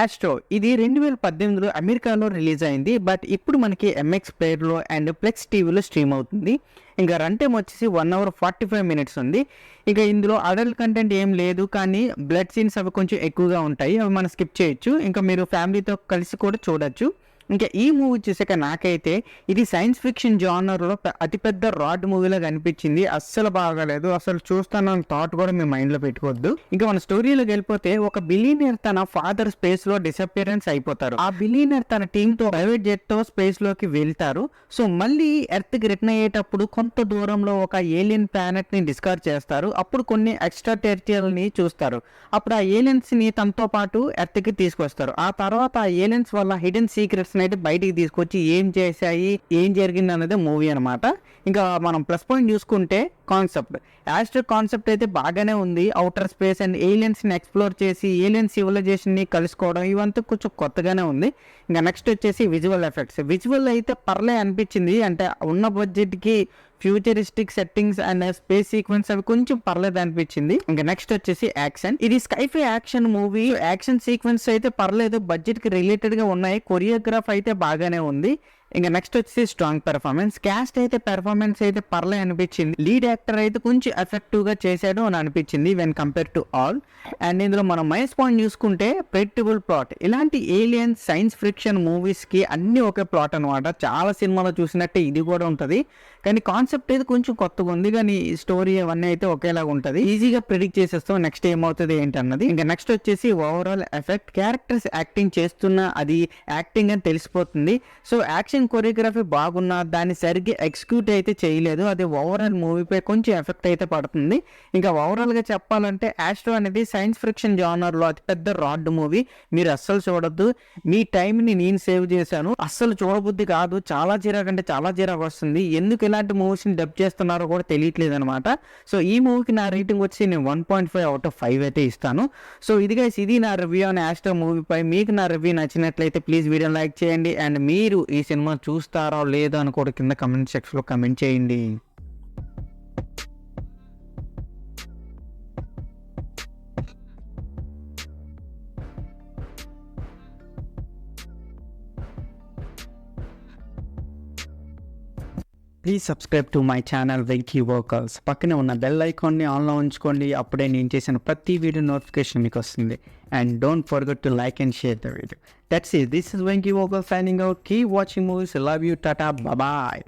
Astro ఇది 2018లో అమెరికాలో release అయింది. బట్ ఇప్పుడు మనకి ఎంఎక్స్ ప్లేయర్లో అండ్ ప్లెక్స్ టీవీలో స్ట్రీమ్ అవుతుంది. ఇంకా రన్ టైం వచ్చేసి 1 hour 45 minutes ఉంది. ఇక ఇందులో అడల్ట్ కంటెంట్ ఏం లేదు, కానీ బ్లడ్ సీన్స్ అవి కొంచెం ఎక్కువగా ఉంటాయి. అవి మనం స్కిప్ చేయొచ్చు. ఇంకా మీరు ఫ్యామిలీతో కలిసి కూడా చూడొచ్చు. ఇంకా ఈ మూవీ చూసాక నాకైతే ఇది సైన్స్ ఫిక్షన్ జానర్లో అతిపెద్ద రాడ్ మూవీలో కనిపించింది. అస్సలు బాగాలేదు. అసలు చూస్తానన్న థాట్ కూడా మీ మైండ్లో పెట్టుకోవద్దు. ఇంకా మన స్టోరీలోకి వెళ్ళిపోతే, ఒక బిలీనియర్ తన ఫాదర్ స్పేస్లో డిసపియరెన్స్ అయిపోతారు. ఆ బిలీనియర్ తన టీంతో ప్రైవేట్ జెట్తో స్పేస్లోకి వెళ్తారు. సో మళ్ళీ ఎర్త్కి రిటర్న్ అయ్యేటప్పుడు కొంత దూరంలో ఒక ఏలియన్ ప్లానెట్ని డిస్కవర్ చేస్తారు. అప్పుడు కొన్ని ఎక్స్ట్రా టెరిటరీని చూస్తారు. అప్పుడు ఆ ఏలియన్స్ని తనతో పాటు ఎర్త్కి తీసుకొస్తారు. ఆ తర్వాత ఆ ఏలియన్స్ వల్ల హిడెన్ సీక్రెట్స్ అయితే బయటికి తీసుకొచ్చి ఏం చేశాయి, ఏం జరిగింది అనేది మూవీ అనమాట. ఇంకా మనం ప్లస్ పాయింట్ చూసుకుంటే కాన్సెప్ట్, యాస్ట్రో కాన్సెప్ట్ అయితే బాగానే ఉంది. అవుటర్ స్పేస్ అండ్ ఏలియన్స్ని ఎక్స్ప్లోర్ చేసి ఏలియన్ సివిలైజేషన్ని కలుసుకోవడం ఇవంతా కొంచెం కొత్తగానే ఉంది. ఇంకా నెక్స్ట్ వచ్చేసి విజువల్ ఎఫెక్ట్స్. విజువల్ అయితే పర్లే అనిపించింది. అంటే ఉన్న బడ్జెట్కి futuristic settings and space sequence అవి కొంచెం పర్లేదు అనిపించింది. ఇంకా నెక్స్ట్ వచ్చేసి యాక్షన్. ఇది sci-fi action movie. Action sequence అయితే పర్లేదు, బడ్జెట్ కి రిలేటెడ్ గా ఉన్నాయి. కొరియోగ్రాఫ్ అయితే బాగానే ఉంది. ఇంకా నెక్స్ట్ వచ్చేసి స్ట్రాంగ్ పెర్ఫార్మెన్స్. క్యాస్ట్ అయితే పెర్ఫార్మెన్స్ అయితే పర్లే అనిపించింది. లీడ్ యాక్టర్ అయితే కొంచెం ఎఫెక్టివ్ గా చేశాడు అని అనిపించింది when compare to all. And ఇందులో మనం మైనస్ పాయింట్ చూసుకుంటే ప్రెడిక్టబుల్ ప్లాట్. ఇలాంటి ఏలియన్ సైన్స్ ఫిక్షన్ మూవీస్ కి అన్ని ఒకే ప్లాట్ అనమాట. చాలా సినిమాలో చూసినట్టే ఇది కూడా ఉంటది, కానీ కాన్సెప్ట్ అయితే కొంచెం కొత్తగా ఉంది. కానీ స్టోరీ అవన్నీ అయితే ఒకేలాగా ఉంటది. ఈజీగా ప్రిడిక్ట్ చేసేస్తాం నెక్స్ట్ ఏమవుతుంది ఏంటి అన్నది. ఇంకా నెక్స్ట్ వచ్చేసి ఓవరాల్ ఎఫెక్ట్. క్యారెక్టర్స్ యాక్టింగ్ చేస్తున్నా అది యాక్టింగ్ అని తెలిసిపోతుంది. సో యాక్షన్ కొరియోగ్రఫీ బాగున్నా దాన్ని సరిగ్గా ఎగ్జిక్యూట్ అయితే చేయలేదు. అది ఓవరాల్ మూవీపై కొంచెం ఎఫెక్ట్ అయితే పడుతుంది. ఇంకా ఓవరాల్ గా చెప్పాలంటే ఆస్ట్రో అనేది సైన్స్ ఫిక్షన్ జానర్ లో అతిపెద్ద రాడ్ మూవీ. మీరు అస్సలు చూడొద్దు. మీ టైంని నేను సేవ్ చేశాను. అస్సలు చూడబుద్ధి కాదు. చాలా చిరాకు అంటే చాలా చిరాకు వస్తుంది. ఎందుకు ఇలాంటి మూవీస్ ని డబ్ చేస్తున్నారో కూడా తెలియట్లేదు అనమాట. సో ఈ మూవీకి నా రేటింగ్ వచ్చి నేను 1.5 out of 5 అయితే ఇస్తాను. సో ఇది నా రివ్యూ అని ఆస్ట్రో మూవీపై. మీకు నా రివ్యూ నచ్చినట్లయితే ప్లీజ్ వీడియో లైక్ చేయండి. అండ్ మీరు ఈ సినిమా చూస్తారో లేదో అని కూడా కింద కమెంట్ సెక్షన్ లో కమెంట్ చేయండి. Please subscribe to my channel Venky workers. పక్కనే ఉన్న బెల్ ఐకాన్ని ఆన్లో ఉంచుకోండి. అప్పుడే నేను చేసిన ప్రతి వీడియో నోటిఫికేషన్ మీకు వస్తుంది. And don't forget to like and share the video. That's it. This is Venky Vogel signing out. Keep watching movies. Love you. Tata. Bye bye.